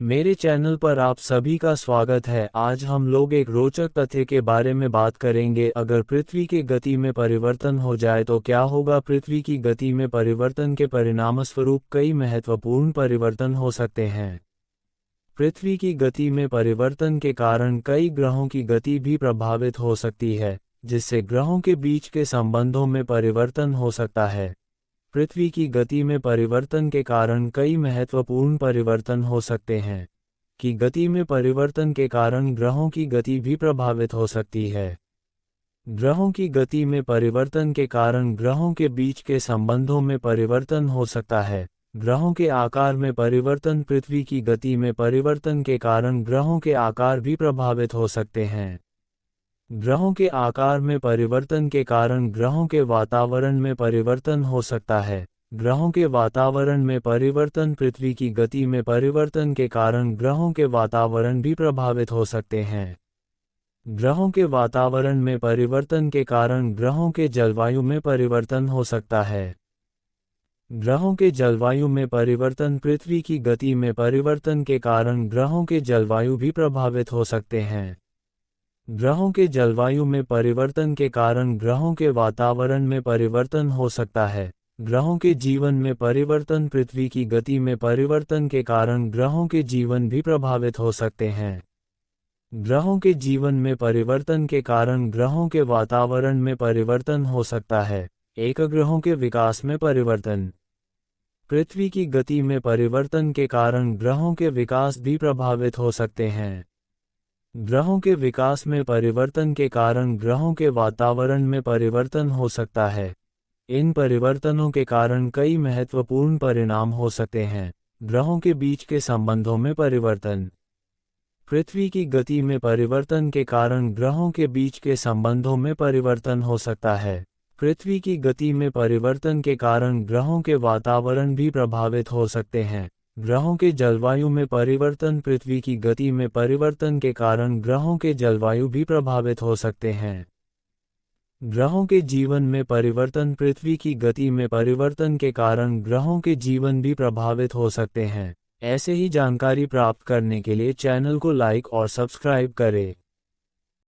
मेरे चैनल पर आप सभी का स्वागत है। आज हम लोग एक रोचक तथ्य के बारे में बात करेंगे। अगर पृथ्वी की गति में परिवर्तन हो जाए तो क्या होगा। पृथ्वी की गति में परिवर्तन के परिणामस्वरूप कई महत्वपूर्ण परिवर्तन हो सकते हैं। पृथ्वी की गति में परिवर्तन के कारण कई ग्रहों की गति भी प्रभावित हो सकती है, जिससे ग्रहों के बीच के संबंधों में परिवर्तन हो सकता है। पृथ्वी की गति में परिवर्तन के कारण कई महत्वपूर्ण परिवर्तन हो सकते हैं। कि गति में परिवर्तन के कारण ग्रहों की गति भी प्रभावित हो सकती है। ग्रहों की गति में परिवर्तन के कारण ग्रहों के बीच के संबंधों में परिवर्तन हो सकता है। ग्रहों के आकार में परिवर्तन। पृथ्वी की गति में परिवर्तन के कारण ग्रहों के आकार भी प्रभावित हो सकते हैं। ग्रहों के आकार में परिवर्तन के कारण ग्रहों के वातावरण में परिवर्तन हो सकता है। ग्रहों के वातावरण में परिवर्तन। पृथ्वी की गति में परिवर्तन के कारण ग्रहों के वातावरण भी प्रभावित हो सकते हैं। ग्रहों के वातावरण में परिवर्तन के कारण ग्रहों के जलवायु में परिवर्तन हो सकता है। ग्रहों के जलवायु में परिवर्तन। पृथ्वी की गति में परिवर्तन के कारण ग्रहों के जलवायु भी प्रभावित हो सकते हैं। ग्रहों के जलवायु में परिवर्तन के कारण ग्रहों के वातावरण में परिवर्तन हो सकता है। ग्रहों के जीवन में परिवर्तन। पृथ्वी की गति में परिवर्तन के कारण ग्रहों के जीवन भी प्रभावित हो सकते हैं। ग्रहों के जीवन में परिवर्तन के कारण ग्रहों के वातावरण में परिवर्तन हो सकता है। ग्रहों के विकास में परिवर्तन। पृथ्वी की गति में परिवर्तन के कारण ग्रहों के विकास भी प्रभावित हो सकते हैं। ग्रहों के विकास में परिवर्तन के कारण ग्रहों के वातावरण में परिवर्तन हो सकता है। इन परिवर्तनों के कारण कई महत्वपूर्ण परिणाम हो सकते हैं। ग्रहों के बीच के संबंधों में परिवर्तन। पृथ्वी की गति में परिवर्तन के कारण ग्रहों के बीच के संबंधों में परिवर्तन हो सकता है। पृथ्वी की गति में परिवर्तन के कारण ग्रहों के वातावरण भी प्रभावित हो सकते हैं। ग्रहों के जलवायु में परिवर्तन। पृथ्वी की गति में परिवर्तन के कारण ग्रहों के जलवायु भी प्रभावित हो सकते हैं। ग्रहों के जीवन में परिवर्तन। पृथ्वी की गति में परिवर्तन के कारण ग्रहों के जीवन भी प्रभावित हो सकते हैं। ऐसे ही जानकारी प्राप्त करने के लिए चैनल को लाइक और सब्सक्राइब करें।